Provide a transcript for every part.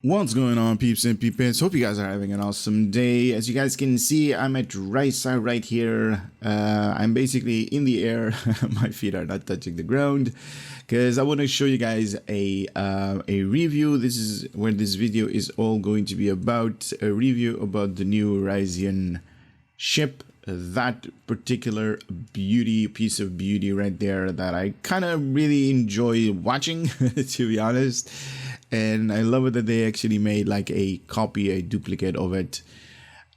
What's going on, peeps and peepettes? Hope you guys are having an awesome day. As you guys can see, I'm at Risian right here. I'm basically in the air. My feet are not touching the ground because I want to show you guys a review. This is where this video is all going to be about. A review about the new Risian ship. That particular piece of beauty right there that I kind of really enjoy watching, to be honest. And I love it that they actually made like a copy, a duplicate of it,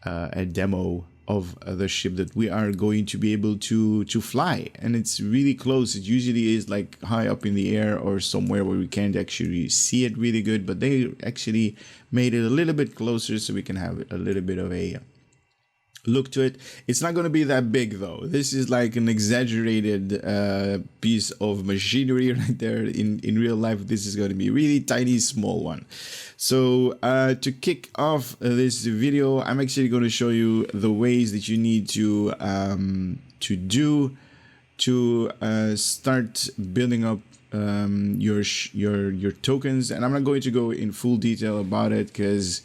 a demo of the ship that we are going to be able to fly. And it's really close. It usually is like high up in the air or somewhere where we can't actually see it really good, but they actually made it a little bit closer so we can have a little bit of a look to it. It's not going to be that big though. This is like an exaggerated piece of machinery right there. In real life, this is going to be a really tiny small one. So to kick off this video, I'm actually going to show you the ways that you need to do to start building up your tokens. And I'm not going to go in full detail about it because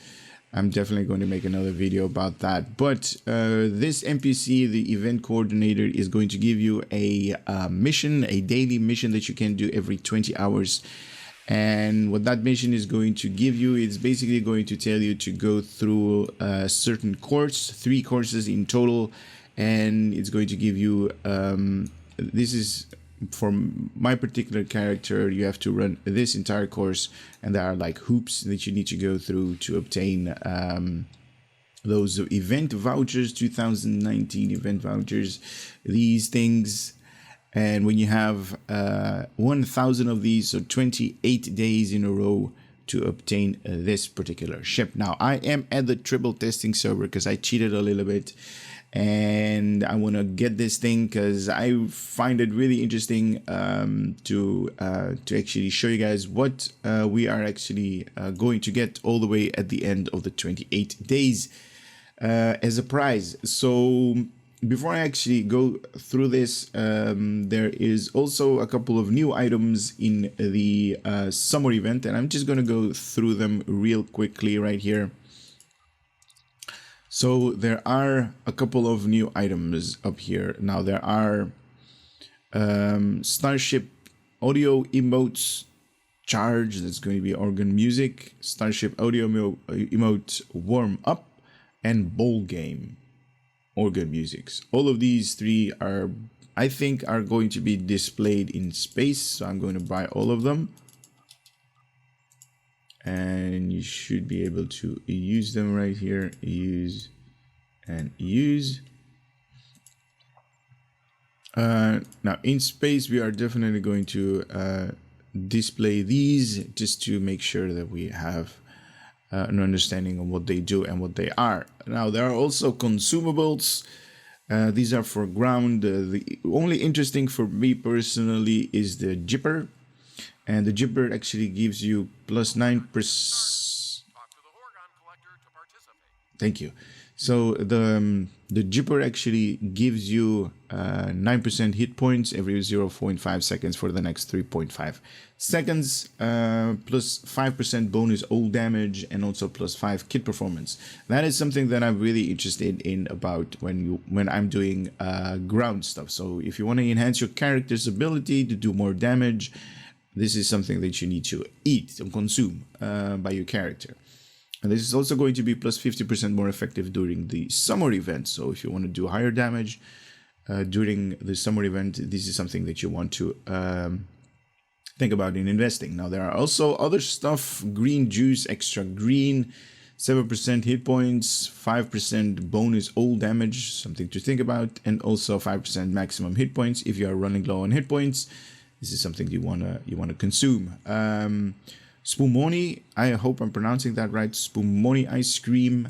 I'm definitely going to make another video about that. But this NPC, the event coordinator, is going to give you a mission, a daily mission that you can do every 20 hours. And what that mission is going to give you, it's basically going to tell you to go through a certain course, 3 courses in total. And it's going to give you, this is for my particular character, you have to run this entire course, and there are like hoops that you need to go through to obtain those event vouchers, 2019 event vouchers, these things. And when you have 1,000 of these, so 28 days in a row to obtain this particular ship. Now I am at the triple testing server because I cheated a little bit. And I want to get this thing because I find it really interesting to actually show you guys what we are actually going to get all the way at the end of the 28 days as a prize. So before I actually go through this, there is also a couple of new items in the summer event, and I'm just going to go through them real quickly right here. So there are a couple of new items up here. Now there are Starship audio emotes charge. That's going to be organ music, Starship audio emote warm up, and bowl game organ musics. All of these 3 are, I think, are going to be displayed in space. So I'm going to buy all of them. And you should be able to use them right here. Use and use. Now in space, we are definitely going to display these just to make sure that we have an understanding of what they do and what they are. Now there are also consumables. These are for ground. The only interesting for me personally is the jipper. And the jibber actually gives you plus 9%. Thank you. So the jibber actually gives you 9% hit points every 0.5 seconds for the next 3.5 seconds, plus 5% bonus old damage, and also plus 5 kit performance. That is something that I'm really interested in about when I'm doing ground stuff. So if you want to enhance your character's ability to do more damage, this is something that you need to eat and consume by your character. And this is also going to be plus 50% more effective during the summer event. So if you want to do higher damage during the summer event, this is something that you want to think about in investing. Now there are also other stuff: green juice, extra green, 7% hit points, 5% bonus old damage, something to think about, and also 5% maximum hit points if you are running low on hit points. This is something you wanna consume. Spumoni, I hope I'm pronouncing that right. Spumoni ice cream,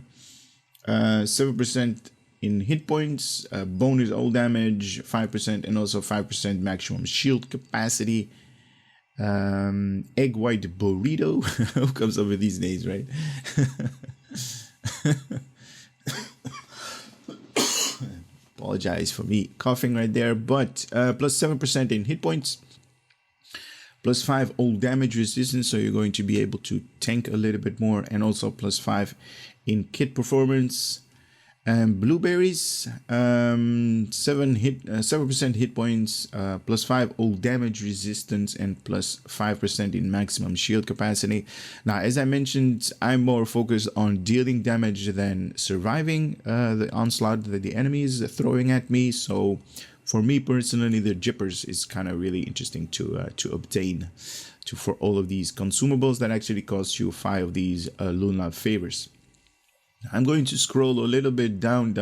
7% in hit points, bonus old damage, 5%, and also 5% maximum shield capacity. Egg white burrito. Who comes up with these names, right? Apologize for me coughing right there, but plus 7% in hit points, +5 all damage resistance, so you're going to be able to tank a little bit more, and also +5 in kit performance. Blueberries, 7% hit points, +5 all damage resistance, and +5% in maximum shield capacity. Now, as I mentioned, I'm more focused on dealing damage than surviving the onslaught that the enemy is throwing at me. So, for me personally, the Jippers is kind of really interesting to obtain for all of these consumables that actually cost you 5 of these lunar favors. I'm going to scroll a little bit down,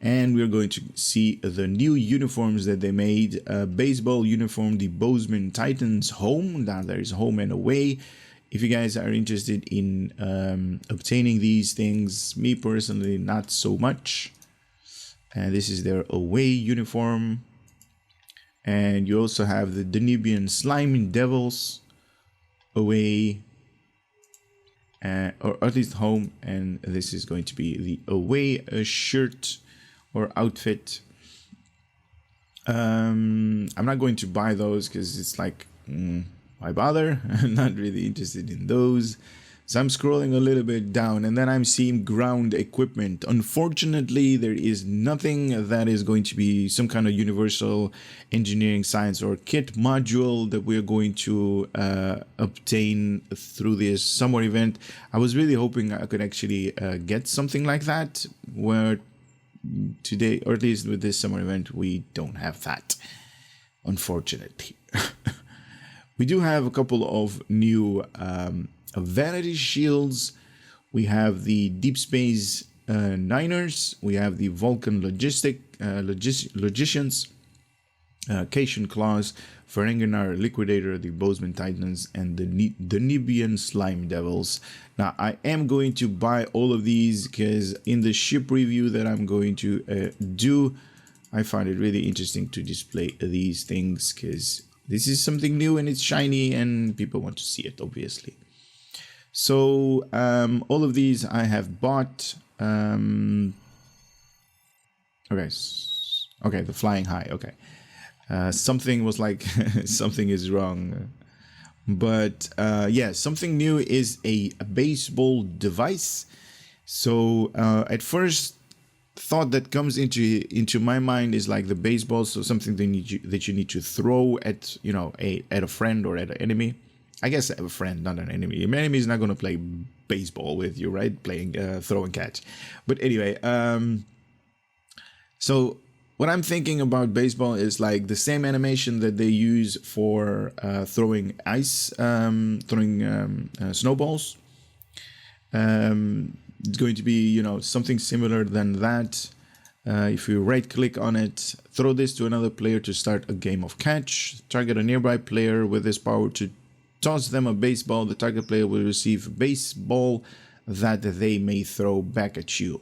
and we're going to see the new uniforms that they made. Baseball uniform, the Bozeman Titans home. Now there's home and away. If you guys are interested in obtaining these things, me personally, not so much. And this is their away uniform. And you also have the Danubian Slime Devils away. Or at least home, and this is going to be the away shirt or outfit. I'm not going to buy those because it's like, why bother? I'm not really interested in those. So I'm scrolling a little bit down, and then I'm seeing ground equipment. Unfortunately, there is nothing that is going to be some kind of universal engineering science or kit module that we're going to obtain through this summer event. I was really hoping I could actually get something like that, where today, or at least with this summer event, we don't have that, unfortunately. We do have a couple of new Vanity shields. We have the Deep Space Niners. We have the Vulcan Logicians, Cation Claws, Ferenginar Liquidator, the Bozeman Titans, and the Danubian Slime Devils. Now, I am going to buy all of these because in the ship review that I'm going to do, I find it really interesting to display these things because this is something new and it's shiny and people want to see it, obviously. So all of these I have bought. Okay, the flying high. Okay, something was like something is wrong, but yeah, something new is a baseball device. So at first thought that comes into my mind is like the baseball, so something that you need to throw at at a friend or at an enemy. I guess a friend, not an enemy. An enemy is not going to play baseball with you, right? Playing throw and catch. But anyway, so what I'm thinking about baseball is like the same animation that they use for throwing snowballs. It's going to be, something similar than that. If you right click on it, throw this to another player to start a game of catch. Target a nearby player with this power to toss them a baseball. The target player will receive a baseball that they may throw back at you.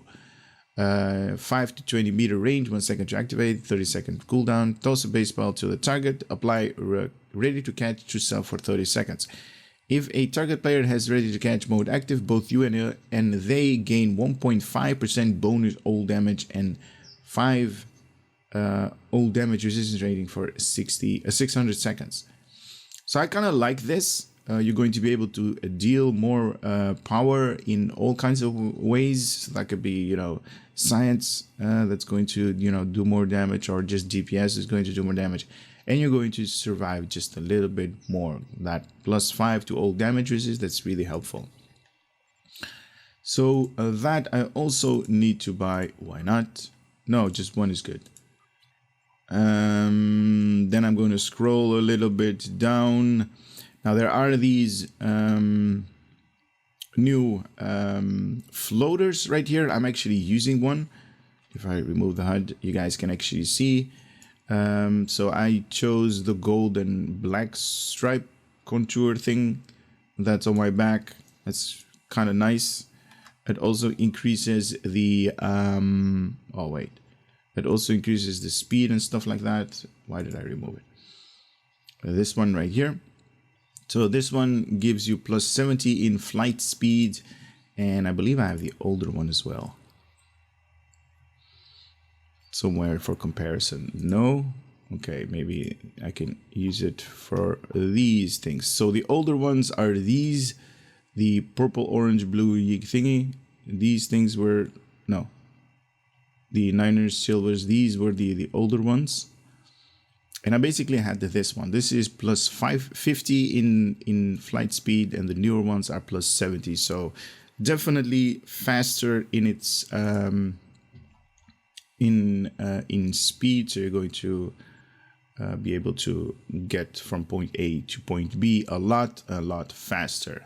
5 to 20 meter range, 1 second to activate, 30-second cooldown. Toss a baseball to the target. Apply ready to catch to self for 30 seconds. If a target player has ready to catch mode active, both you and they gain 1.5% bonus all damage and 5 all damage resistance rating for 600 seconds. So I kind of like this. You're going to be able to deal more power in all kinds of ways. That could be, science that's going to, do more damage, or just DPS is going to do more damage. And you're going to survive just a little bit more. That +5 to all damage resist, that's really helpful. So that I also need to buy. Why not? No, just one is good. Then I'm going to scroll a little bit down. Now there are these new floaters right here. I'm actually using one. If I remove the HUD, you guys can actually see. So I chose the gold and black stripe contour thing that's on my back. That's kind of nice. It also increases the it also increases the speed and stuff like that. Why did I remove it? This one right here. So this one gives you +70 in flight speed, and I believe I have the older one as well somewhere for comparison. No, okay, maybe I can use it for these things. So the older ones are these, the purple, orange, blue thingy. These things were, no, the Niners, Silvers, these were the older ones. And I basically had this one. This is plus 550 in flight speed, and the newer ones are plus 70. So definitely faster in its in speed. So you're going to be able to get from point A to point B a lot faster.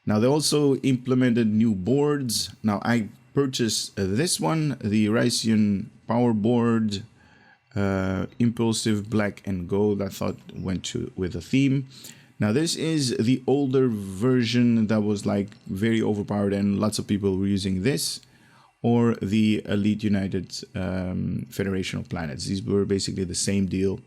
Now they also implemented new boards. Now I purchased this one, the Risian power board. Impulsive black and gold, I thought went with the theme. Now this is the older version that was like very overpowered, and lots of people were using this, or the Elite United Federation of Planets. These were basically the same deal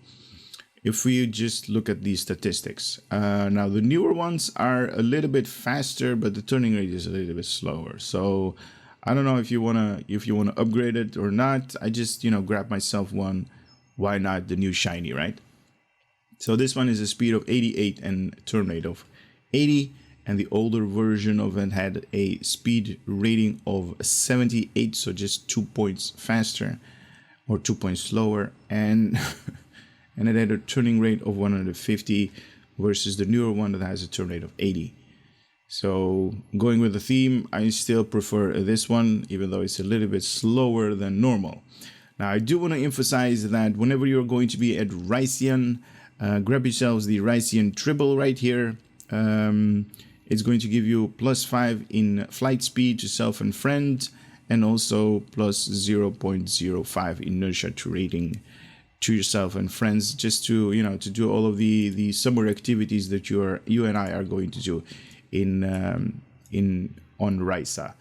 if we just look at these statistics. Now the newer ones are a little bit faster, but the turning rate is a little bit slower. So I don't know if you wanna upgrade it or not. I just grab myself one. Why not the new shiny, right? So this one is a speed of 88 and turn rate of 80, and the older version of it had a speed rating of 78, so just 2 points faster or 2 points slower, and and it had a turning rate of 150 versus the newer one that has a turn rate of 80. So going with the theme, I still prefer this one, even though it's a little bit slower than normal. Now, I do want to emphasize that whenever you're going to be at Risian, grab yourselves the Risian Tribble right here. It's going to give you plus 5 in flight speed to self and friend, and also plus 0.05 inertia to rating to yourself and friends, just to to do all of the summer activities that you and I are going to do on Risa.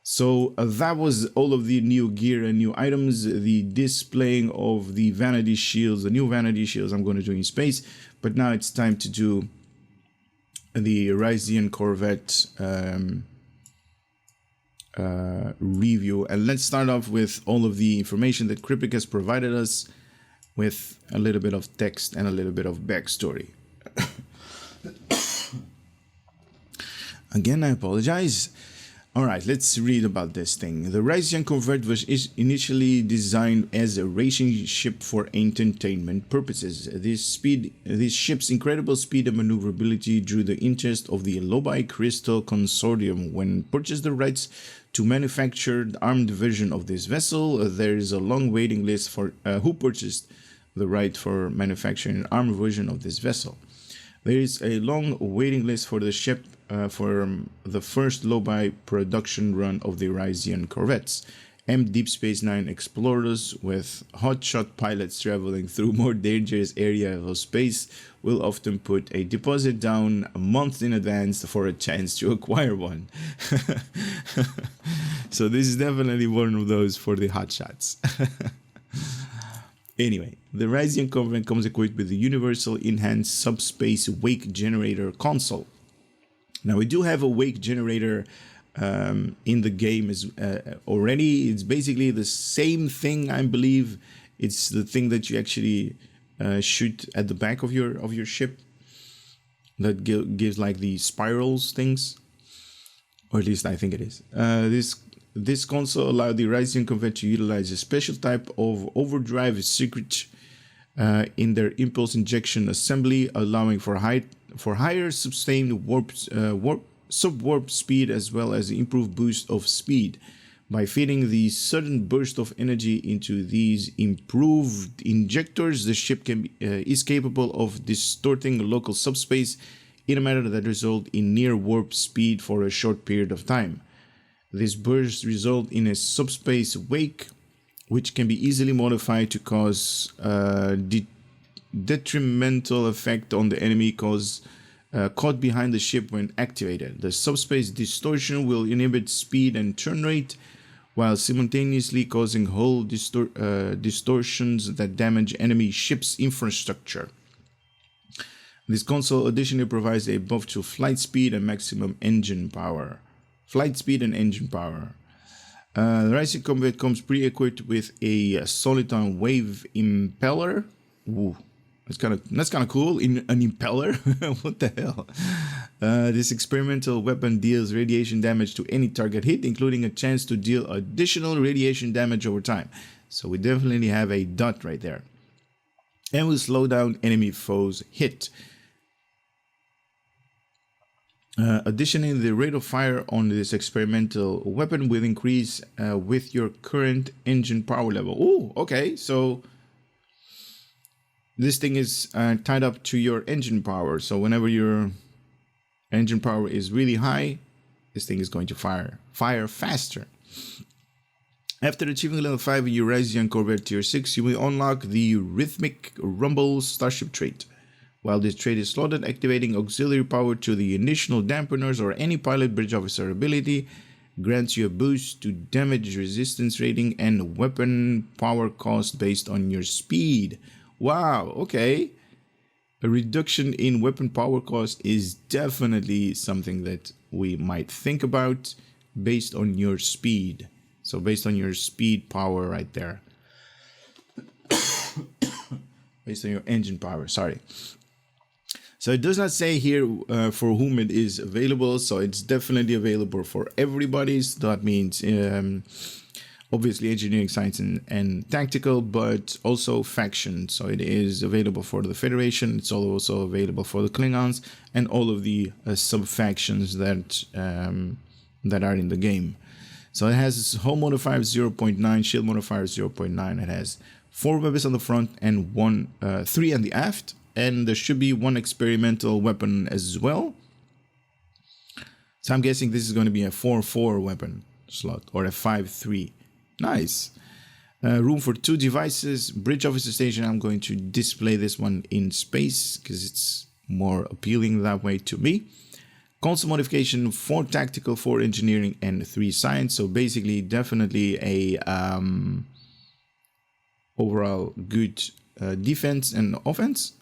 So that was all of the new gear and new items, the displaying of the Vanity shields, the new Vanity shields I'm going to do in space. But now it's time to do the Risian Corvette review. And let's start off with all of the information that Cryptic has provided us with a little bit of text and a little bit of backstory. Again, I apologize. All right, let's read about this thing. The Risian Corvette was initially designed as a racing ship for entertainment purposes. This ship's incredible speed and maneuverability drew the interest of the Lobai Crystal Consortium. When purchased the rights to manufacture the armed version of this vessel, there is a long waiting list for who purchased the right for manufacturing an armed version of this vessel. There is a long waiting list for the ship for the first low-buy production run of the Risian Corvettes. Deep Space Nine explorers with hotshot pilots traveling through more dangerous areas of space will often put a deposit down a month in advance for a chance to acquire one. So this is definitely one of those for the hotshots. Anyway, the Risian Corvette comes equipped with the Universal Enhanced Subspace Wake Generator console. Now, we do have a wake generator in the game already. It's basically the same thing, I believe. It's the thing that you actually shoot at the back of your ship that gives like the spirals things, or at least I think it is. This console allowed the Risian Corvette to utilize a special type of overdrive circuit in their impulse injection assembly, allowing for higher sustained sub-warp speed as well as the improved boost of speed. By feeding the sudden burst of energy into these improved injectors, the ship is capable of distorting local subspace in a manner that results in near warp speed for a short period of time. This burst results in a subspace wake, which can be easily modified to cause detrimental effect on the enemy caught behind the ship when activated. The subspace distortion will inhibit speed and turn rate, while simultaneously causing hull distortions that damage enemy ships' infrastructure. This console additionally provides a buff to flight speed and maximum engine power. The Risian Corvette comes pre-equipped with a Soliton wave impeller, Ooh, that's kind of cool. In an impeller, what the hell? This experimental weapon deals radiation damage to any target hit, including a chance to deal additional radiation damage over time. So we definitely have a dot right there, and will slow down enemy foes' hit. Additionally, the rate of fire on this experimental weapon will increase with your current engine power level. Oh, okay. So this thing is tied up to your engine power. So whenever your engine power is really high, this thing is going to fire faster. After achieving level 5 in your Risian Corvette tier 6, you will unlock the Rhythmic Rumble Starship trait. While this trait is slotted, activating auxiliary power to the initial dampeners or any pilot bridge officer ability grants you a boost to damage resistance rating and weapon power cost based on your speed. Wow, okay. A reduction in weapon power cost is definitely something that we might think about based on your speed. So based on your speed power right there. Based on your engine power, sorry. So it does not say here for whom it is available, so it's definitely available for everybody. So that means obviously engineering, science, and tactical, but also faction. So it is available for the Federation. It's also available for the Klingons and all of the sub-factions that are in the game. So it has hull modifier 0.9, shield modifier 0.9. It has 4 weapons on the front and 3 on the aft. And there should be 1 experimental weapon as well. So I'm guessing this is going to be a 4-4 weapon slot or a 5-3. Nice. Room for 2 devices. Bridge officer station. I'm going to display this one in space because it's more appealing that way to me. Console modification, 4 tactical, 4 engineering, and 3 science. So basically, definitely a overall good defense and offense.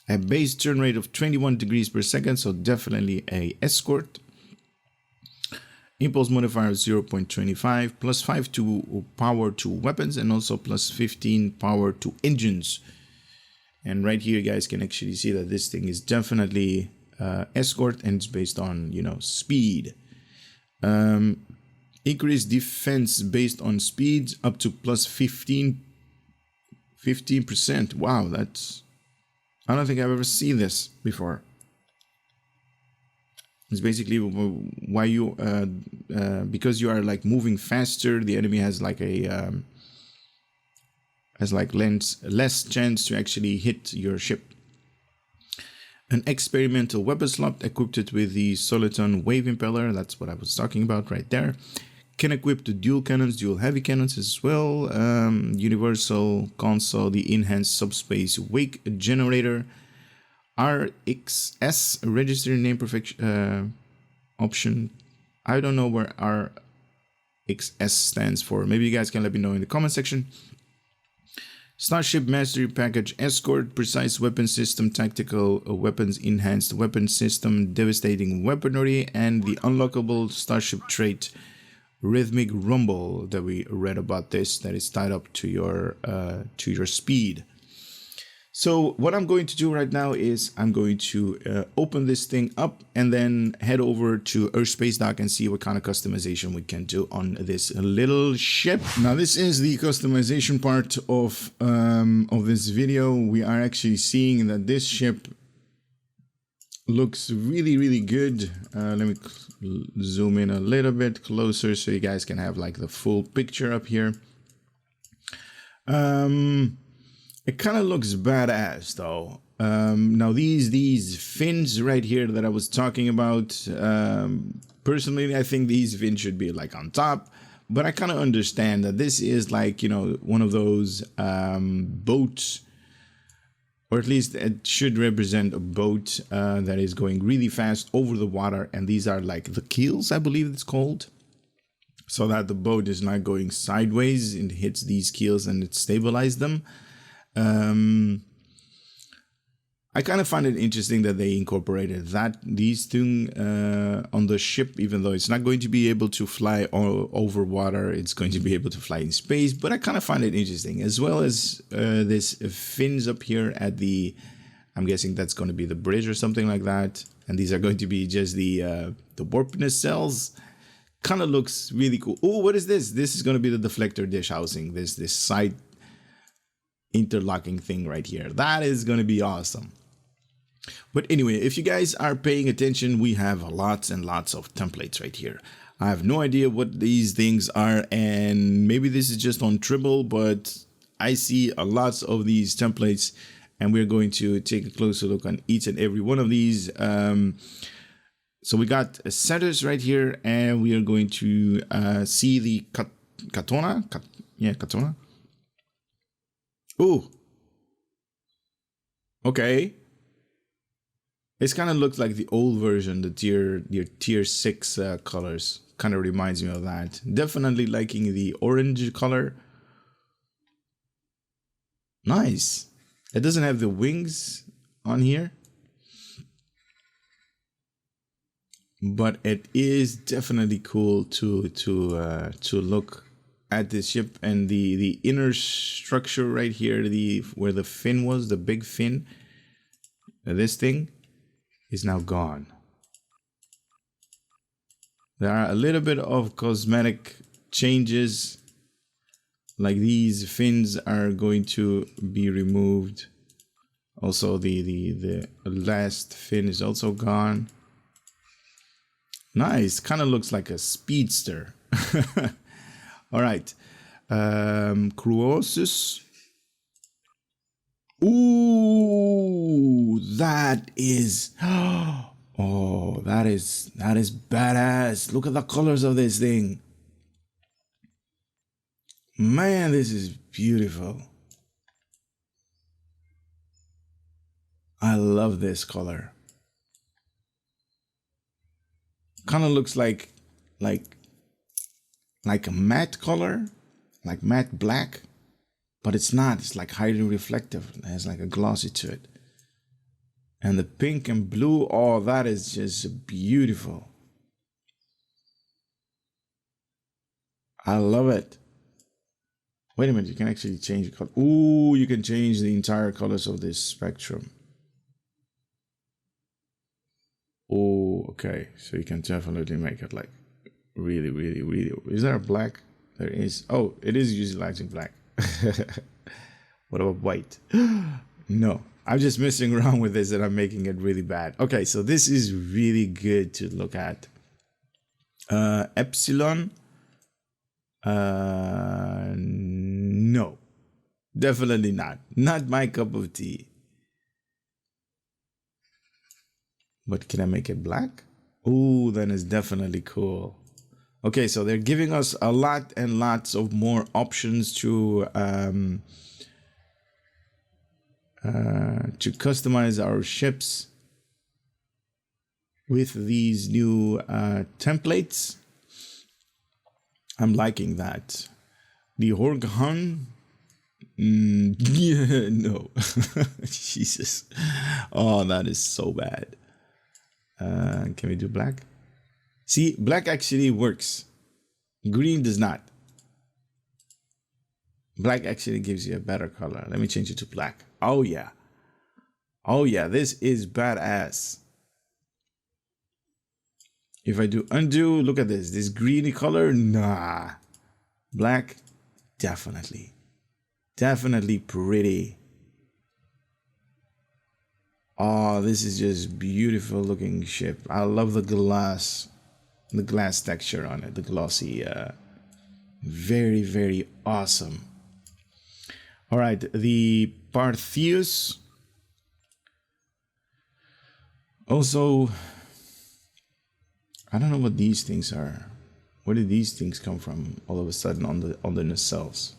A base turn rate of 21 degrees per second, so definitely a escort. Impulse modifier 0.25, plus 5 to power to weapons, and also plus 15 power to engines. And right here, you guys can actually see that this thing is definitely escort, and it's based on, you know, speed. Increased defense based on speed up to plus 15%. Wow, that's... I don't think I've ever seen this before. It's basically why you, because you are like moving faster, the enemy has like a, less chance to actually hit your ship. An experimental weapon slot equipped with the Soliton wave impeller. That's what I was talking about right there. Can equip the dual cannons, dual heavy cannons as well. Universal console, the enhanced subspace wake generator. RXS register name perfection option. I don't know where RXS stands for. Maybe you guys can let me know in the comment section. Starship Mastery Package Escort, Precise Weapon System, Tactical Weapons, Enhanced Weapon System, Devastating Weaponry, and the unlockable Starship trait Rhythmic Rumble that we read about this, that is tied up to your speed. So what I'm going to do right now is I'm going to open this thing up and then head over to Earth Space Dock and see what kind of customization we can do on this little ship. Now this is the customization part of this video. We are actually seeing that this ship looks really good. Let me zoom in a little bit closer so you guys can have like the full picture up here. It kind of looks badass though. Now these fins right here that I was talking about, personally I think these fins should be like on top, but I kind of understand that this is like, you know, one of those boats, or at least it should represent a boat that is going really fast over the water, and these are like the keels, I believe it's called, so that the boat is not going sideways and hits these keels and it stabilizes them. I kind of find it interesting that they incorporated these things on the ship, even though it's not going to be able to fly over water. It's going to be able to fly in space, but I kind of find it interesting, as well as this fins up here at the, I'm guessing that's going to be the bridge or something like that. And these are going to be just the warp nacelles. Kind of looks really cool. Oh, what is this? This is going to be the deflector dish housing. This side interlocking thing right here. That is going to be awesome. But anyway, if you guys are paying attention, we have lots and lots of templates right here. I have no idea what these things are, and maybe this is just on Tribble, but I see a lots of these templates, and we're going to take a closer look on each and every one of these. So we got centers right here, and we are going to see the katana. Katana. Ooh. Okay. This kind of looks like the old version, the tier 6 colors. Kind of reminds me of that. Definitely liking the orange color. Nice. It doesn't have the wings on here, but it is definitely cool to look at this ship, and the inner structure right here, where the fin was, the big fin. This thing is now gone. There are a little bit of cosmetic changes, like these fins are going to be removed. Also the last fin is also gone. Nice, kind of looks like a speedster. All right, Cruosus. Ooh, that is, oh, that is badass. Look at the colors of this thing. Man, this is beautiful. I love this color. Kind of looks like a matte color, like matte black. But it's not, it's like highly reflective. It has like a glossy to it. And the pink and blue, oh, that is just beautiful. I love it. Wait a minute, you can actually change the color. Ooh, you can change the entire colors of this spectrum. Oh, okay. So you can definitely make it like really, really, really. Is there a black? There is. Oh, it is utilizing black. What about white? No, I'm just messing around with this and I'm making it really bad. Okay, so this is really good to look at. Epsilon. No, definitely not. Not my cup of tea. But can I make it black? Oh, then it's definitely cool. Okay, so they're giving us a lot and lots of more options to customize our ships with these new templates. I'm liking that. The Horghan. Yeah, no. Jesus. Oh, that is so bad. Can we do black? See, black actually works. Green does not. Black actually gives you a better color. Let me change it to black. Oh, yeah. Oh, yeah. This is badass. If I do undo, look at this. This greeny color, nah. Black, definitely. Definitely pretty. Oh, this is just beautiful looking ship. I love the glass texture on it, the glossy, very, very awesome. All right, the Partheus. Also, I don't know what these things are. Where did these things come from all of a sudden on the nacelles?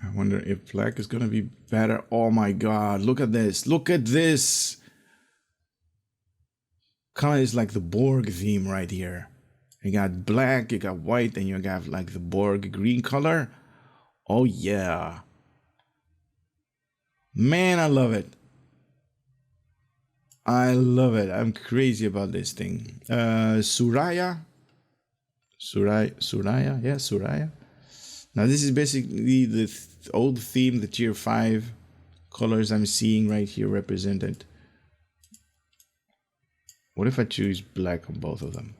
I wonder if black is gonna be better. Oh my god, look at this. Look at this. Kind of is like the Borg theme right here. You got black, you got white, and you got like the Borg green color. Oh yeah. Man, I love it. I love it. I'm crazy about this thing. Suraya. Suraya. Yeah, Suraya. Now this is basically the old theme, the tier 5 colors I'm seeing right here represented. What if I choose black on both of them?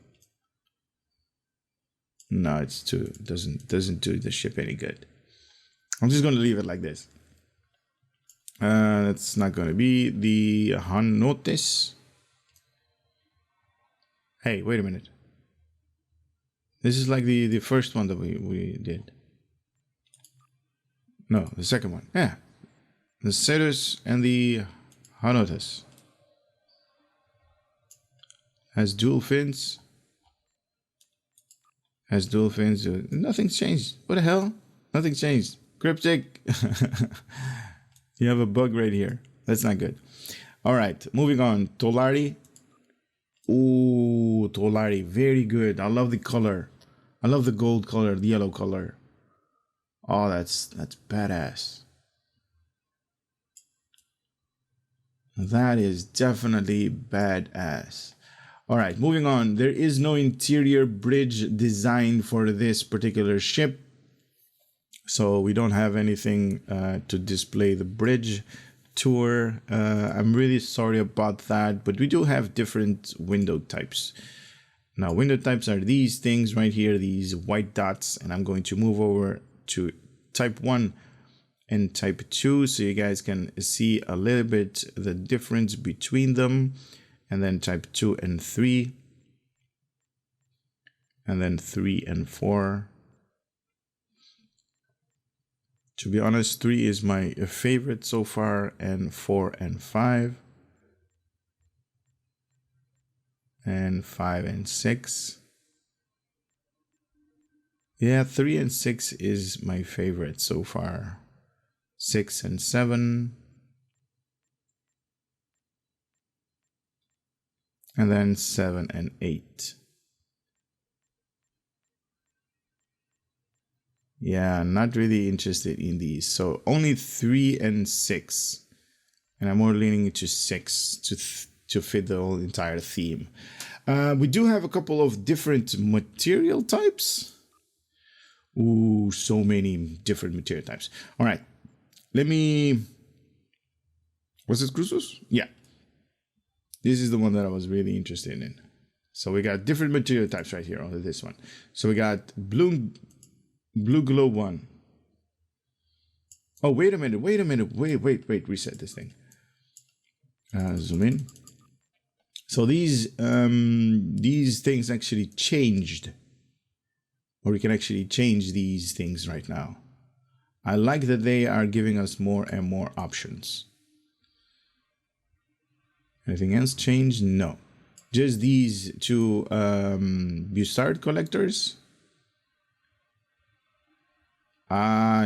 No, it's too doesn't do the ship any good. I'm just gonna leave it like this. It's not gonna be the Hanotes. Hey, wait a minute. This is like the first one that we did. No, the second one. Yeah. The Cetus and the Hanotes. Has dual fins. Has dual fins. Nothing's changed. What the hell? Nothing changed. Cryptic. You have a bug right here. That's not good. All right, moving on. Tolari. Ooh, Tolari. Very good. I love the color. I love the gold color, the yellow color. Oh, that's badass. That is definitely badass. All right, moving on. There is no interior bridge design for this particular ship. So we don't have anything to display the bridge tour. I'm really sorry about that, but we do have different window types. Now, window types are these things right here, these white dots, and I'm going to move over to type 1 and type 2 so you guys can see a little bit the difference between them. And then type 2 and 3, and then 3 and 4. To be honest, 3 is my favorite so far, and 4 and 5. And 5 and 6. Yeah, 3 and 6 is my favorite so far. 6 and 7. And then 7 and 8. Yeah, not really interested in these. So only 3 and 6. And I'm more leaning to 6 to fit the whole entire theme. We do have a couple of different material types. Ooh, so many different material types. All right, let me... Was it Cruzus? Yeah. This is the one that I was really interested in. So we got different material types right here on this one. So we got blue glow 1. Oh, wait a minute. Wait. Reset this thing. Zoom in. So these things actually changed. Or we can actually change these things right now. I like that they are giving us more and more options. Anything else changed? No. Just these two Bussard collectors.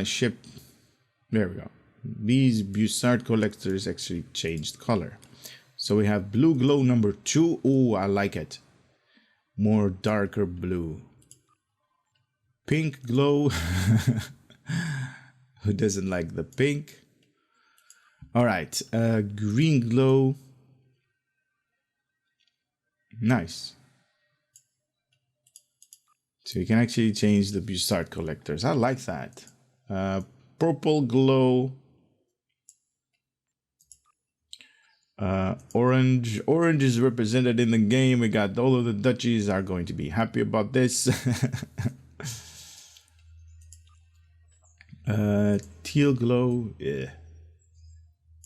Ship. There we go. These Bussard collectors actually changed color. So we have blue glow number 2. Oh, I like it. More darker blue. Pink glow. Who doesn't like the pink? All right. Green glow. Nice. So you can actually change the Bussard collectors. I like that. Purple glow. Orange. Orange is represented in the game. We got all of the duchies are going to be happy about this. Teal glow. Yeah.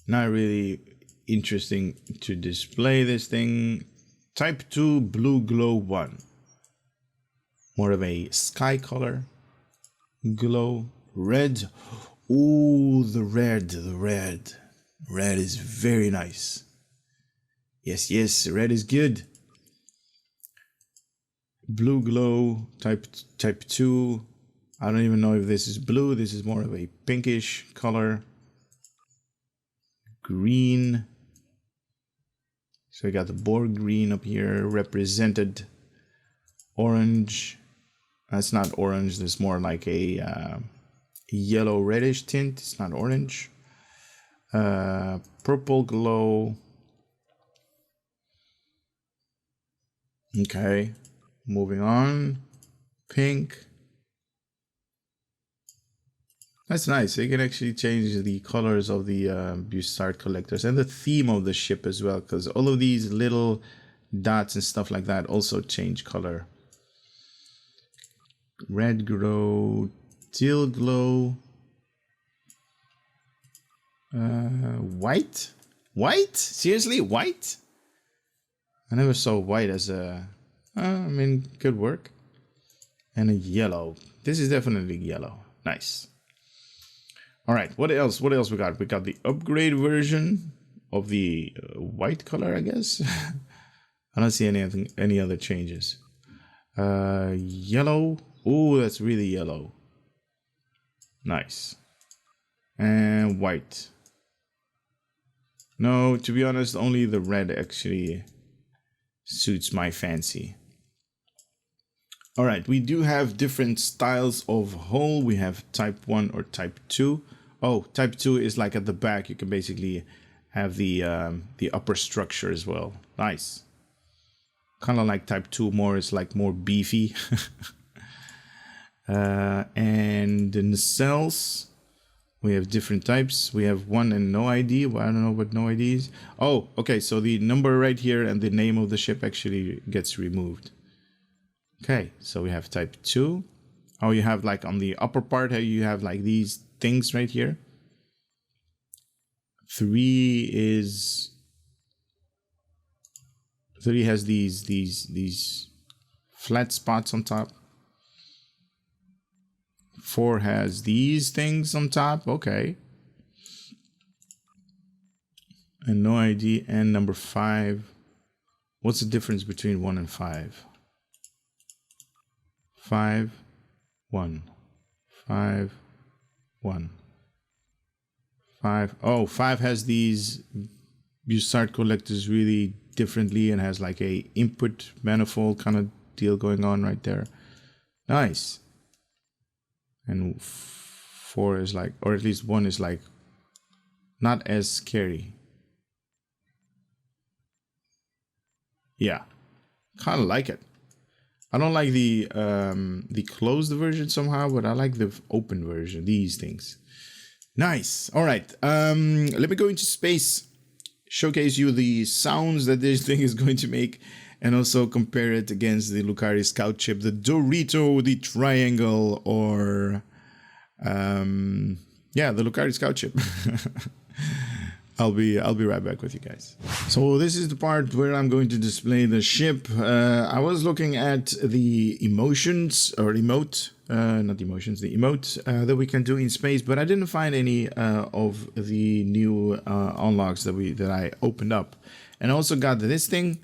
Not really interesting to display this thing. Type 2 blue glow 1. More of a sky color. Glow. Red. Ooh, the red. Red is very nice. Yes, red is good. Blue glow, type 2. I don't even know if this is blue. This is more of a pinkish color. Green. So we got the Borg green up here represented. Orange. That's not orange. That's more like a yellow reddish tint. It's not orange. Purple glow. Okay, moving on. Pink. That's nice. They can actually change the colors of the Bussard collectors and the theme of the ship as well, because all of these little dots and stuff like that also change color. Red glow, teal glow, white? White? Seriously, white? I never saw white as a, I mean, good work. And a yellow. This is definitely yellow. Nice. All right, what else? What else we got? We got the upgrade version of the white color, I guess. I don't see any other changes. Yellow. Oh, that's really yellow. Nice. And white. No, to be honest, only the red actually suits my fancy. All right, we do have different styles of hull. We have type 1 or type 2. Oh, type 2 is like at the back. You can basically have the upper structure as well. Nice. Kind of like type 2 more. It's like more beefy. And in the cells, we have different types. We have 1 and no ID. Well, I don't know what no ID is. Oh, okay. So the number right here and the name of the ship actually gets removed. Okay, so we have type 2. Oh, you have like on the upper part, how you have like these things right here. 3 has these flat spots on top. 4 has these things on top. Okay. And no ID. And number 5. What's the difference between 1 and 5? 5, 1, 5, 1, 5. Oh, 5 has these Bussard collectors really differently and has like a input manifold kind of deal going on right there. Nice. And 4 is like, or at least 1 is like not as scary. Yeah, kind of like it. I don't like the closed version somehow, but I like the open version. These things. Nice. All right. Let me go into space, showcase you the sounds that this thing is going to make, and also compare it against the Lucari Scout ship, the Dorito, the Triangle, or yeah, the Lucari Scout ship. I'll be right back with you guys. So this is the part where I'm going to display the ship. I was looking at the emotions or emote, not emotions, the emote that we can do in space, but I didn't find any of the new unlocks that I opened up. And I also got this thing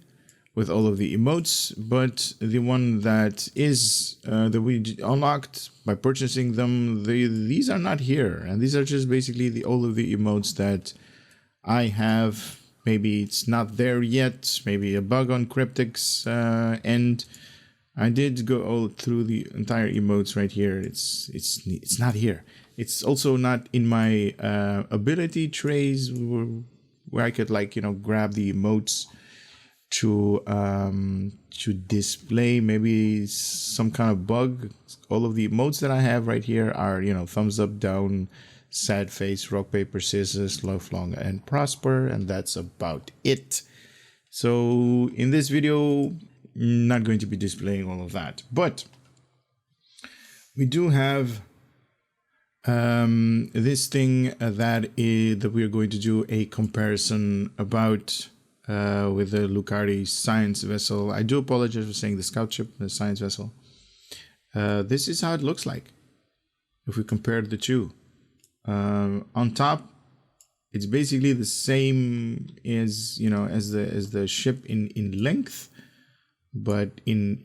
with all of the emotes, but the one that is that we unlocked by purchasing them, these are not here, and these are just basically all of the emotes that I have. Maybe it's not there yet, maybe a bug on Cryptic's end. I did go all through the entire emotes right here. It's not here. It's also not in my ability trays where I could, like, you know, grab the emotes to display. Maybe some kind of bug. All of the emotes that I have right here are, you know, thumbs up, down, sad face, rock, paper, scissors, live long and prosper, and that's about it. So in this video, not going to be displaying all of that, but we do have this thing that we're going to do a comparison about with the Lucari science vessel. I do apologize for saying the scout ship, the science vessel. This is how it looks like if we compare the two. On top, it's basically the same as, you know, as the ship in length, but in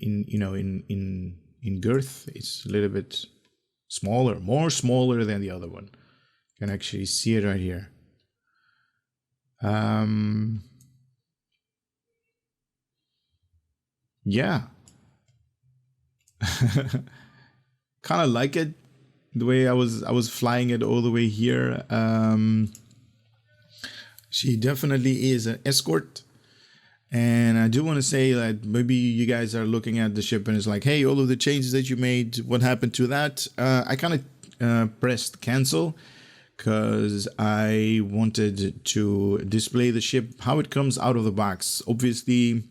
girth, it's a little bit smaller, more smaller than the other one. You can actually see it right here. Yeah, kind of like it. the way I was flying it all the way here. She definitely is an escort. And I do want to say that maybe you guys are looking at the ship and it's like, hey, all of the changes that you made, what happened to that? I kind of pressed cancel because I wanted to display the ship, how it comes out of the box. Obviously,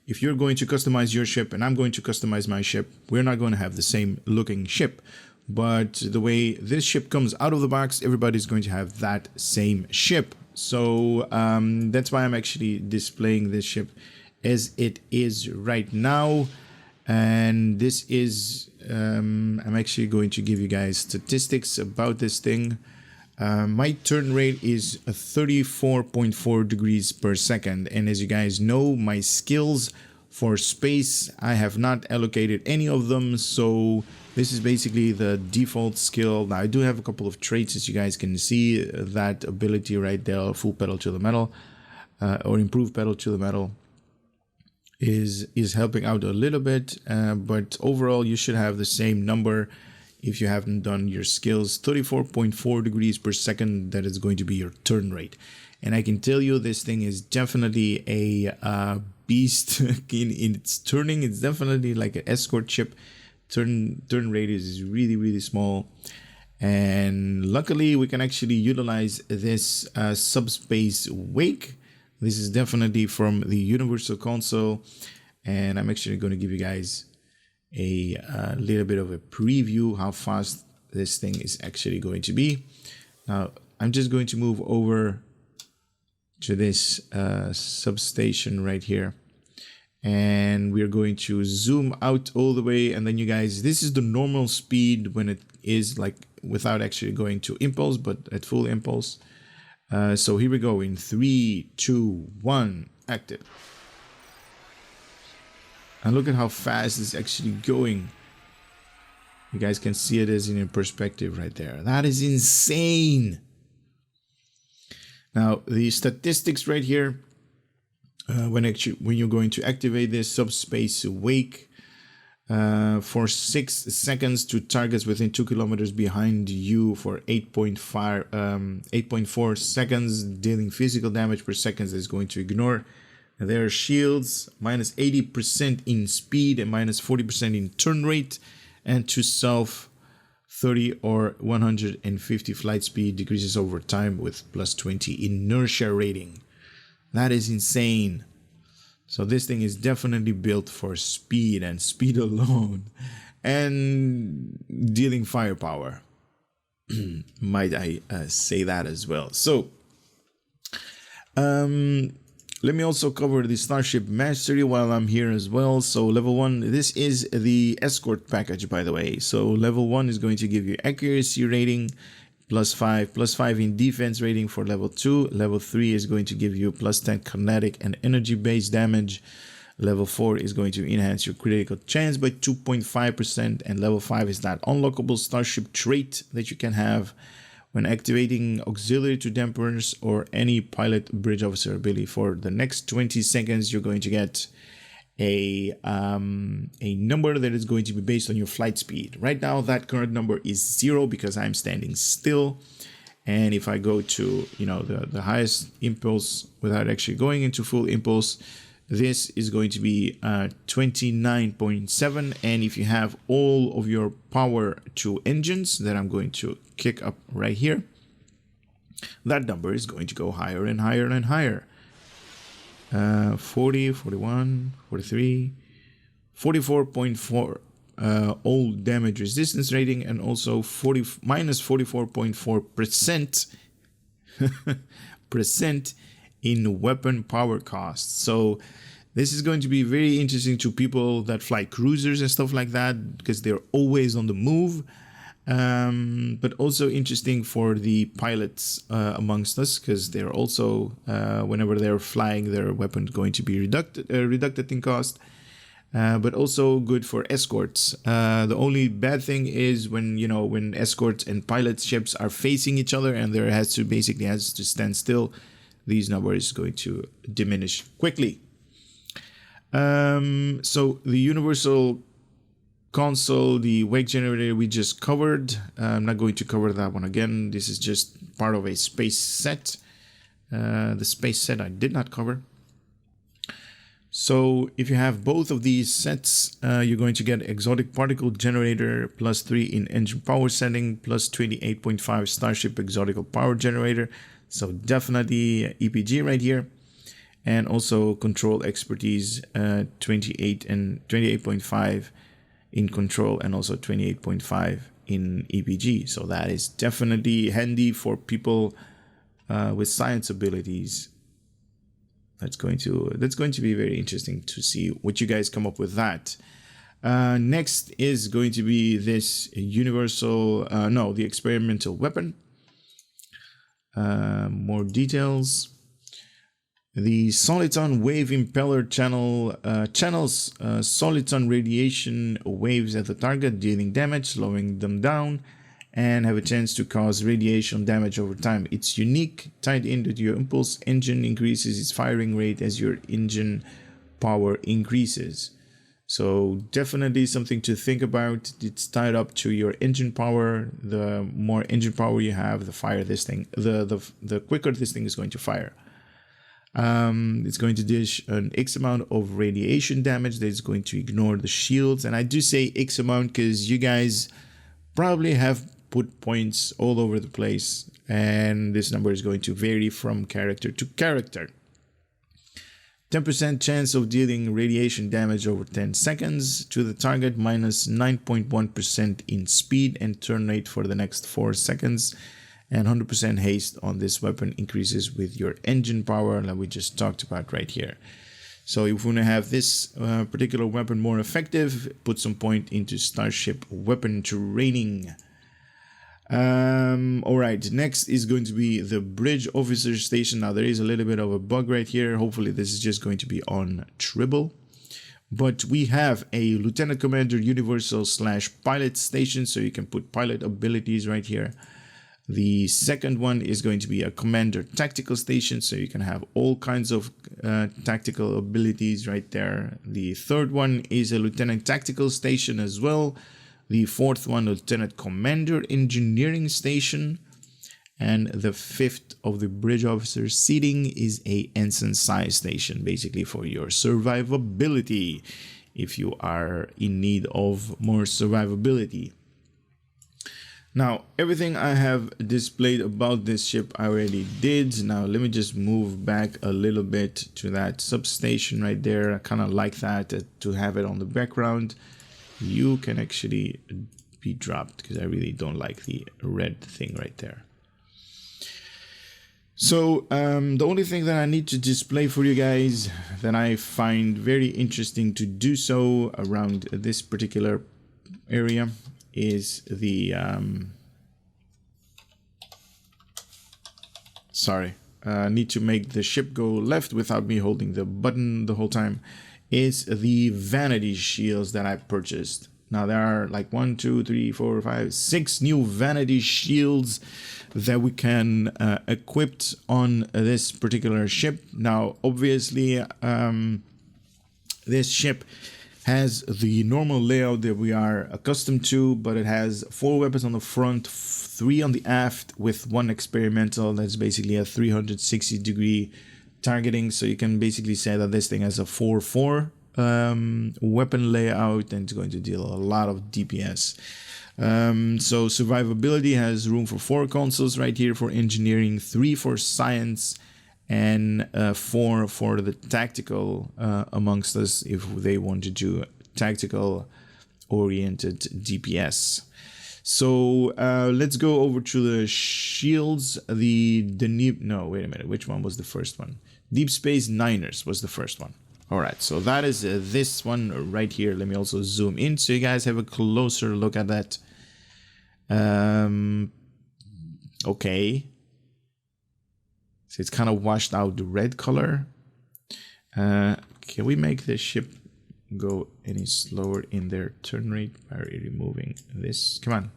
if you're going to customize your ship and I'm going to customize my ship, we're not going to have the same looking ship. But the way this ship comes out of the box, everybody's going to have that same ship. So that's why I'm actually displaying this ship as it is right now. And this is, I'm actually going to give you guys statistics about this thing. My turn rate is 34.4 degrees per second. And as you guys know, my skills for space, I have not allocated any of them. So this is basically the default skill. Now I do have a couple of traits, as you guys can see. That ability right there, full pedal to the metal, or improved pedal to the metal, is helping out a little bit. But overall, you should have the same number if you haven't done your skills. 34.4 degrees per second, that is going to be your turn rate. And I can tell you this thing is definitely a beast in its turning. It's definitely like an escort ship. Turn rate is really small, and luckily we can actually utilize this subspace wake. This is definitely from the Universal Console, and I'm actually going to give you guys a little bit of a preview how fast this thing is actually going to be. Now I'm just going to move over to this substation right here. And we're going to zoom out all the way, and then you guys, this is the normal speed when it is like without actually going to impulse, but at full impulse. So here we go in 3, 2, 1, active. And look at how fast it's actually going. You guys can see it as in a perspective right there. That is insane. Now the statistics right here. When you're going to activate this subspace wake for 6 seconds to targets within 2 kilometers behind you for 8.4 seconds, dealing physical damage per second is going to ignore their shields, minus 80% in speed and minus 40% in turn rate, and to self 30 or 150 flight speed decreases over time with plus 20 inertia rating. That is insane. So this thing is definitely built for speed and speed alone, and dealing firepower. Might I say that as well. So let me also cover the Starship Mastery while I'm here as well. So level 1, this is the escort package, by the way. So level 1 is going to give you accuracy rating, +5 in defense rating for level 2. Level 3 is going to give you +10 kinetic and energy based damage. Level 4 is going to enhance your critical chance by 2.5%, and level 5 is that unlockable starship trait that you can have when activating auxiliary to dampers or any pilot bridge officer ability. For the next 20 seconds, you're going to get a number that is going to be based on your flight speed. Right now that current number is 0 because I'm standing still, and if I go to the highest impulse without actually going into full impulse, this is going to be 29.7. and if you have all of your power to engines that I'm going to kick up right here, that number is going to go higher and higher and higher. 40, 41, 43, 44.4 all damage resistance rating, and also minus 44.4% in weapon power cost. So this is going to be very interesting to people that fly cruisers and stuff like that, because they're always on the move. But also interesting for the pilots amongst us, because they're also whenever they're flying, their weapon is going to be reducted in cost. But also good for escorts. The only bad thing is when escorts and pilot ships are facing each other and there has to stand still, these numbers is going to diminish quickly. So the Universal console, the wake generator we just covered. I'm not going to cover that one again. This is just part of a space set. The space set I did not cover. So if you have both of these sets, you're going to get exotic particle generator +3 in engine power setting, plus 28.5 Starship exotical power generator. So definitely EPG right here. And also control expertise, 28 and 28.5 in control, and also 28.5 in EPG. So that is definitely handy for people with science abilities. That's going to be very interesting to see what you guys come up with that. Next is going to be this universal, the experimental weapon. More details. The soliton wave impeller channels soliton radiation waves at the target, dealing damage, slowing them down, and have a chance to cause radiation damage over time. It's unique, tied into your impulse engine, increases its firing rate as your engine power increases. So definitely something to think about. It's tied up to your engine power. The more engine power you have, the quicker this thing is going to fire. It's going to dish an X amount of radiation damage that is going to ignore the shields. And I do say X amount because you guys probably have put points all over the place, and this number is going to vary from character to character. 10% chance of dealing radiation damage over 10 seconds to the target, minus 9.1% in speed and turn rate for the next 4 seconds, and 100% haste on this weapon increases with your engine power that we just talked about right here. So if we want to have this particular weapon more effective, put some point into Starship weapon training. Alright, next is going to be the bridge officer station. Now there is a little bit of a bug right here. Hopefully this is just going to be on Tribble. But we have a Lieutenant Commander Universal / pilot station, so you can put pilot abilities right here. The second one is going to be a Commander Tactical Station, so you can have all kinds of tactical abilities right there. The third one is a Lieutenant Tactical Station as well. The fourth one, Lieutenant Commander Engineering Station. And the fifth of the bridge officer seating is a Ensign size station, basically for your survivability, if you are in need of more survivability. Now, everything I have displayed about this ship I already did. Now, let me just move back a little bit to that substation right there. I kind of like that, to have it on the background. You can actually be dropped because I really don't like the red thing right there. So, the only thing that I need to display for you guys that I find very interesting to do so around this particular area is the need to make the ship go left without me holding the button the whole time, is the Vanity shields that I purchased. Now there are like 1, 2, 3, 4, 5, 6 new Vanity shields that we can equip on this particular ship. Now obviously this ship has the normal layout that we are accustomed to, but it has 4 weapons on the front, 3 on the aft, with 1 experimental that's basically a 360-degree targeting. So you can basically say that this thing has a 4-4 weapon layout, and it's going to deal a lot of DPS. So survivability has room for 4 consoles right here for engineering, 3 for science, and 4 for the tactical amongst us if they want to do tactical oriented DPS. So let's go over to the shields. No, wait a minute, which one was the first one? Deep Space Niners was the first one. All right, so that is this one right here. Let me also zoom in so you guys have a closer look at that. Okay. So it's kind of washed out the red color. Can we make the ship go any slower in their turn rate by removing this? Come on.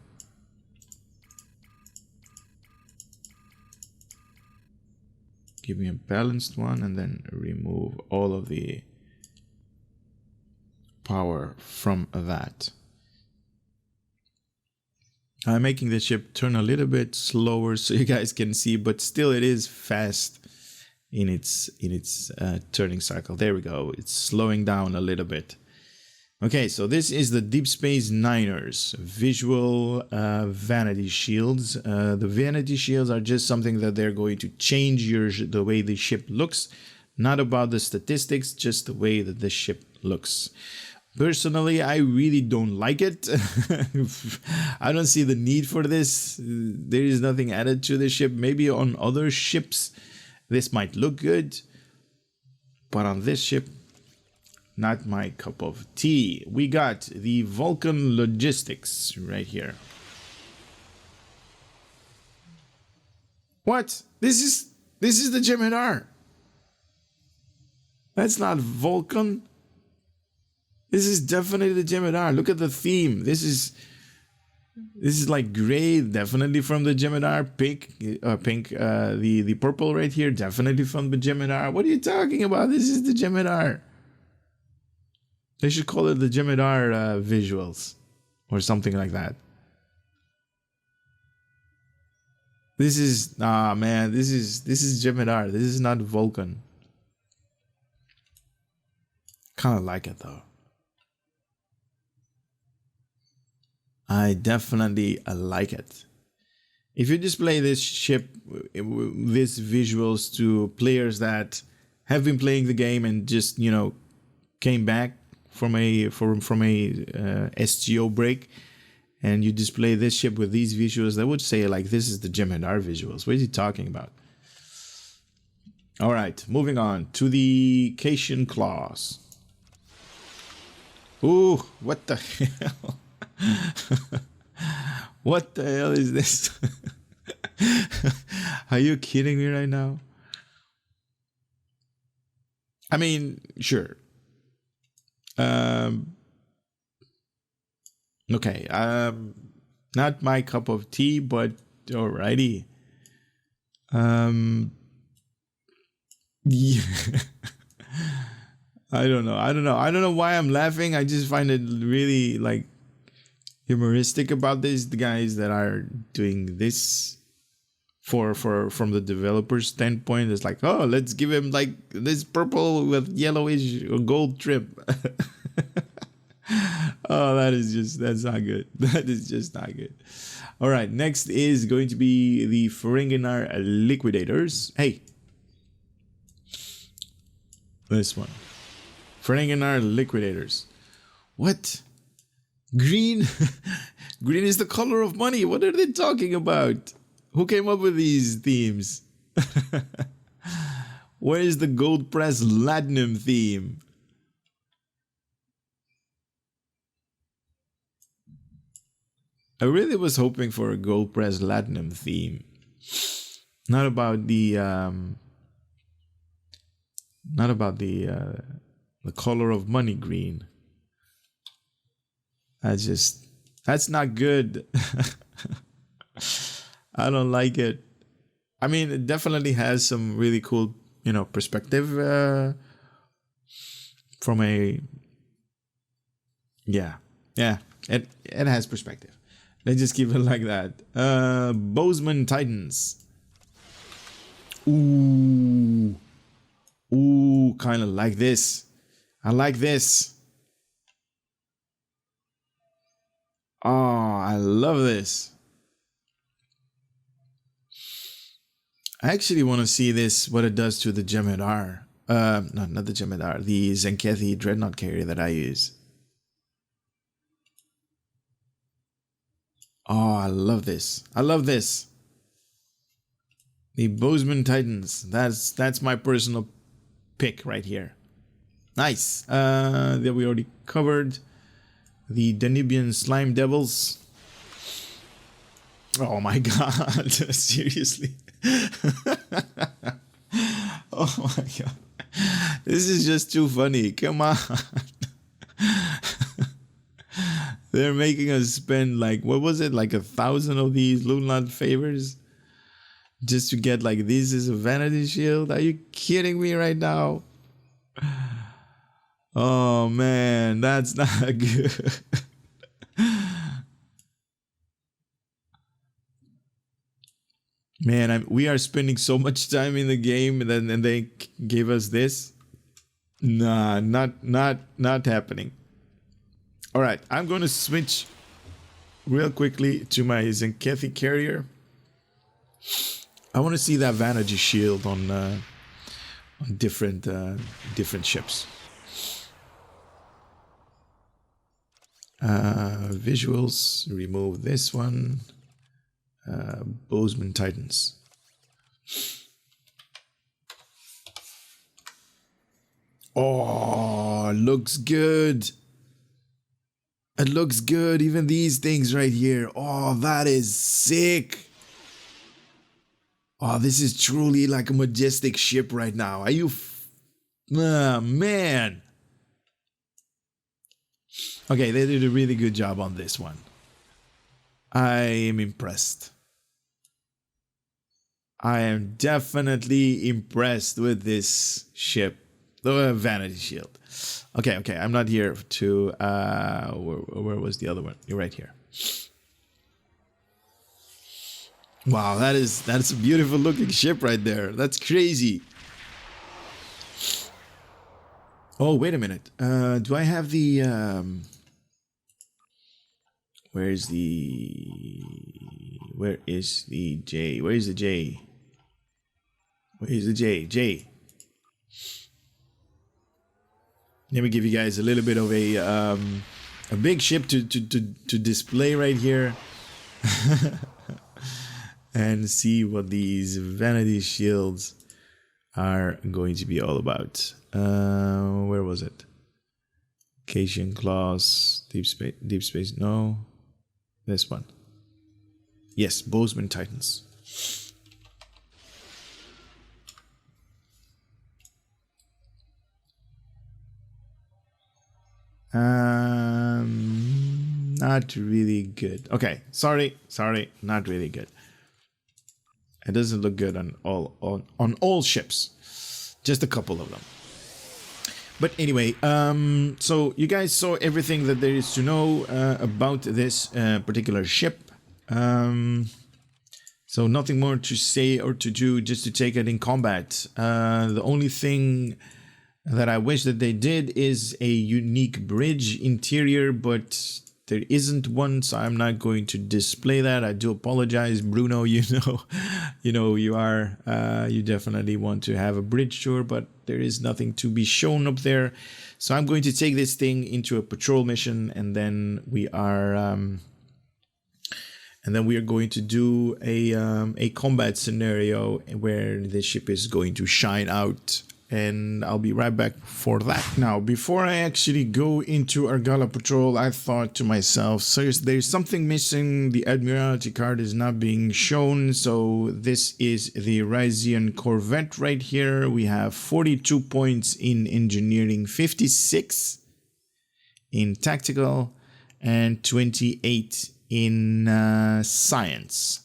Give me a balanced one and then remove all of the power from that. I'm making the ship turn a little bit slower so you guys can see, but still it is fast in its turning cycle. There we go. It's slowing down a little bit. Okay, so this is the Deep Space Niners visual vanity shields. The vanity shields are just something that they're going to change the way the ship looks. Not about the statistics, just the way that the ship looks. Personally, I really don't like it. I don't see the need for this. There is nothing added to the ship. Maybe on other ships, this might look good. But on this ship, not my cup of tea. We got the Vulcan Logistics right here. What? This is the Jem'Hadar. That's not Vulcan. This is definitely the Jem'Hadar. Look at the theme. This is like gray, definitely from the Jem'Hadar. Pink, the purple right here, definitely from the Jem'Hadar. What are you talking about? This is the Jem'Hadar. They should call it the Jem'Hadar visuals or something like that. This is man. This is Jem'Hadar. This is not Vulcan. Kind of like it though. I definitely like it. If you display this ship, these visuals to players that have been playing the game and just, you know, came back from a SGO break, and you display this ship with these visuals, they would say like, this is the Jem'Hadar visuals. What is he talking about? All right, moving on to the Cation Claws. Ooh, what the hell? What the hell is this? Are you kidding me right now? I mean, sure. Okay. Not my cup of tea, but alrighty. Yeah. I don't know why I'm laughing. I just find it really like humoristic about this. The guys that are doing this from the developer's standpoint, it's like, oh, let's give him like this purple with yellowish or gold trim. Oh, that's not good. That is just not good. All right, next is going to be the Ferenginar Liquidators. Hey, this one, Ferenginar Liquidators. What? Green? Green is the color of money. What are they talking about? Who came up with these themes? Where is the gold press latinum theme? I really was hoping for a gold press latinum theme. Not about the the color of money green. That's not good. I don't like it. I mean, it definitely has some really cool, you know, perspective from a it has perspective. Let's just keep it like that. Bozeman Titans. Ooh, kind of like this. I like this. Oh, I love this. I actually want to see this, what it does to the Jem'Hadar. No, not the Jem'Hadar. The Zenkethi Dreadnought carrier that I use. Oh, I love this. I love this. The Bozeman Titans. That's my personal pick right here. Nice. That we already covered. The Danubian Slime Devils. Oh my god. Seriously. Oh my god. This is just too funny. Come on. They're making us spend like, what was it? Like 1,000 of these Lunat favors just to get like, this is a vanity shield. Are you kidding me right now? Oh man, that's not good. Man, we are spending so much time in the game, and they gave us this. Nah, not happening. All right, I'm going to switch real quickly to my Zenkethi carrier. I want to see that Vanity shield on different ships. Visuals, remove this one. Bozeman Titans. Oh, looks good. It looks good. Even these things right here. Oh, that is sick. Oh, this is truly like a majestic ship right now. Are you... man. Okay, they did a really good job on this one. I am impressed. I am definitely impressed with this ship. The Vanity shield. Okay, I'm not here to... where was the other one? You're right here. Wow, that's a beautiful looking ship right there. That's crazy. Oh, wait a minute. Do I have the... Where is the J? Where is the J? Where is the J? J. Let me give you guys a little bit of a big ship to display right here. And see what these Vanity shields are going to be all about. Where was it? Cation Claws, Deep Space, no. This one. Yes, Bozeman Titans. Not really good. Okay, sorry, not really good. It doesn't look good on all ships. Just a couple of them. But anyway, so you guys saw everything that there is to know about this particular ship. So nothing more to say or to do, just to take it in combat. The only thing that I wish that they did is a unique bridge interior, but there isn't one, so I'm not going to display that. I do apologize, Bruno. You definitely want to have a bridge tour, but there is nothing to be shown up there. So I'm going to take this thing into a patrol mission, and then we are going to do a combat scenario where the ship is going to shine out. And I'll be right back for that. Now, before I actually go into Argala Patrol, I thought to myself, so there's something missing. The Admiralty card is not being shown. So this is the Risian Corvette right here. We have 42 points in engineering, 56 in tactical, and 28 in science.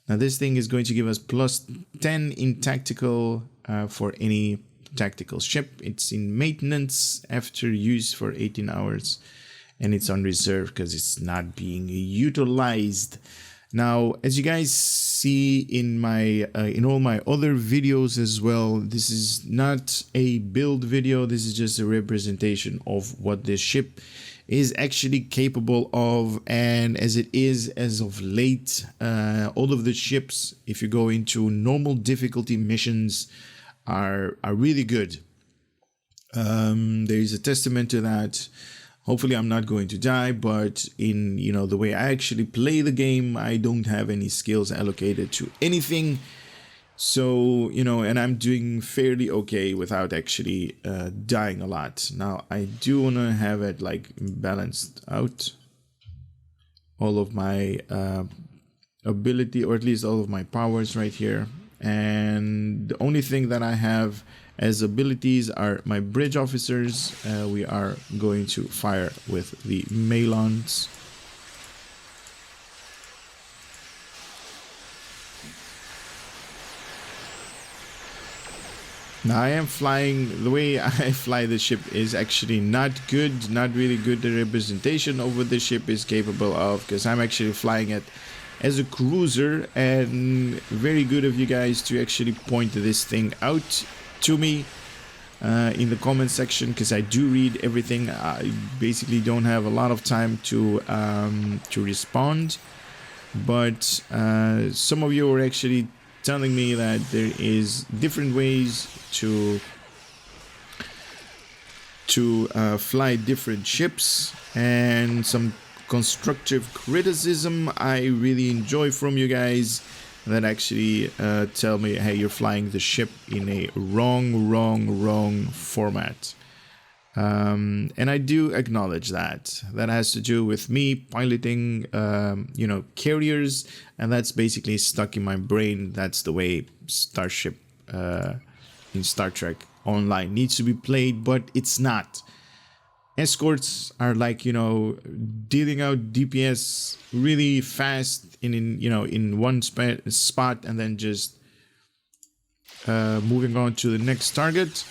Now, this thing is going to give us plus 10 in tactical for any tactical ship. It's in maintenance after use for 18 hours, and it's on reserve because it's not being utilized. Now, as you guys see in my in all my other videos as well, this is not a build video. This is just a representation of what this ship is actually capable of, and as it is as of late, all of the ships, if you go into normal difficulty missions, are really good. There is a testament to that. Hopefully I'm not going to die, but in the way I actually play the game, I don't have any skills allocated to anything. So, and I'm doing fairly okay without actually dying a lot. Now, I do want to have it like balanced out. All of my ability, or at least all of my powers right here. And the only thing that I have as abilities are my bridge officers. We are going to fire with the Melons. Now I am flying, the way I fly the ship is actually not good, not really good. The representation of what the ship is capable of, because I'm actually flying at as a cruiser, and very good of you guys to actually point this thing out to me in the comment section, because I do read everything. I basically don't have a lot of time to respond, but some of you are actually telling me that there is different ways to fly different ships, and some constructive criticism I really enjoy from you guys that actually tell me, hey, you're flying the ship in a wrong format. And I do acknowledge that. That has to do with me piloting, carriers, and that's basically stuck in my brain. That's the way Starship in Star Trek Online needs to be played, but it's not. Escorts are like, dealing out DPS really fast in one spot, and then just moving on to the next target.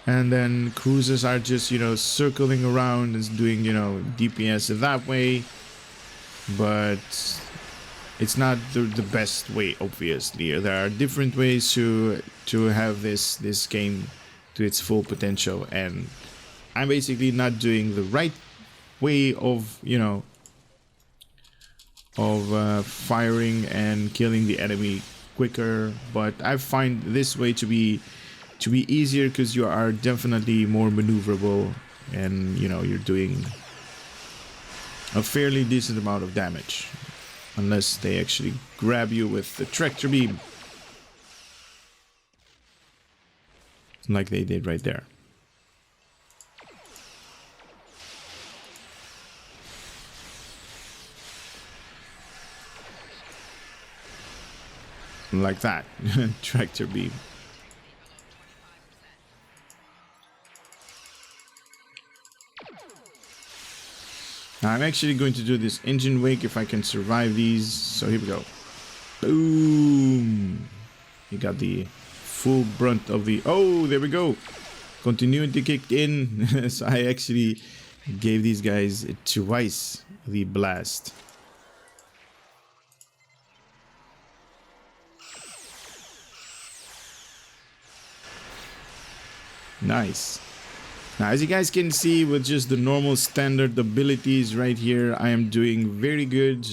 And then cruisers are just, circling around and doing, DPS that way. But it's not the best way, obviously. There are different ways to have this game to its full potential, and I'm basically not doing the right way of firing and killing the enemy quicker. But I find this way to be easier, because you are definitely more maneuverable, and you're doing a fairly decent amount of damage, unless they actually grab you with the tractor beam, like they did right there. Like that. Tractor beam. Now I'm actually going to do this engine wake if I can survive these. So here we go. Boom! You got the full brunt of the... Oh, there we go. Continuity kicked in. So I actually gave these guys twice the blast. Nice. Now, as you guys can see, with just the normal standard abilities right here, I am doing very good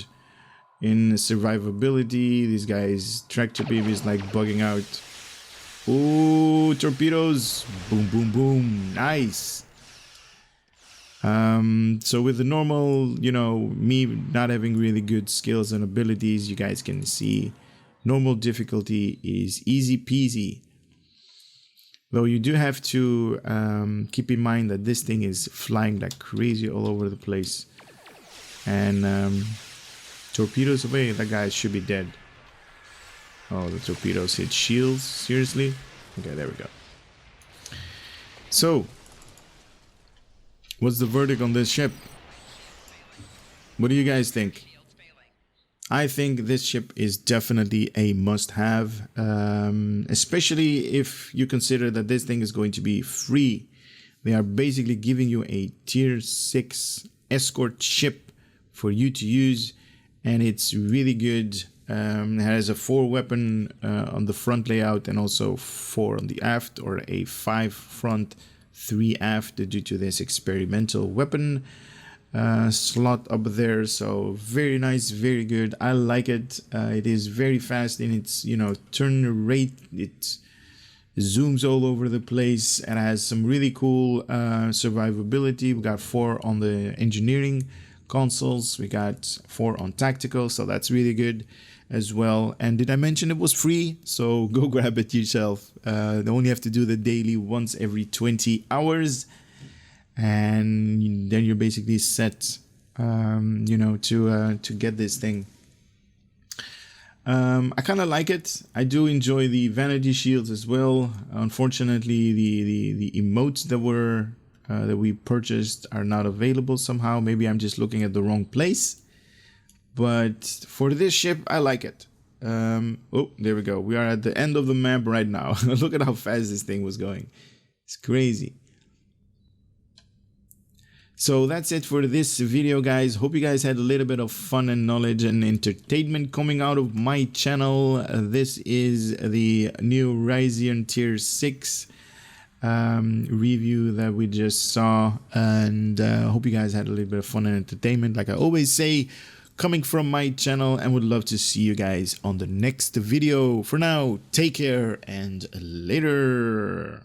in survivability. These guys, tractor beam is like bugging out. Ooh, torpedoes. Boom, boom, boom. Nice. So with the normal, me not having really good skills and abilities, you guys can see normal difficulty is easy peasy. Though you do have to keep in mind that this thing is flying like crazy all over the place. And torpedoes away, that guy should be dead. Oh, the torpedoes hit shields? Seriously? Okay, there we go. So, what's the verdict on this ship? What do you guys think? I think this ship is definitely a must-have, especially if you consider that this thing is going to be free. They are basically giving you a tier 6 escort ship for you to use, and it's really good. It has a 4 weapon on the front layout, and also 4 on the aft, or a 5 front, 3 aft, due to this experimental weapon slot up there. So very nice, very good. I like it. It is very fast in its turn rate. It zooms all over the place, and has some really cool survivability. We got 4 on the engineering consoles, we got 4 on tactical, so that's really good as well. And did I mention it was free? So go grab it yourself. You only have to do the daily once every 20 hours, and then you're basically set to get this thing. I kind of like it. I do enjoy the vanity shields as well. Unfortunately, the emotes that we purchased are not available somehow. Maybe I'm just looking at the wrong place. But for this ship, I like it. Oh, there we go. We are at the end of the map right now. Look at how fast this thing was going. It's crazy. So that's it for this video, guys. Hope you guys had a little bit of fun and knowledge and entertainment coming out of my channel. This is the new Risian Tier 6 review that we just saw, and hope you guys had a little bit of fun and entertainment, like I always say, coming from my channel, and would love to see you guys on the next video. For now, take care and later.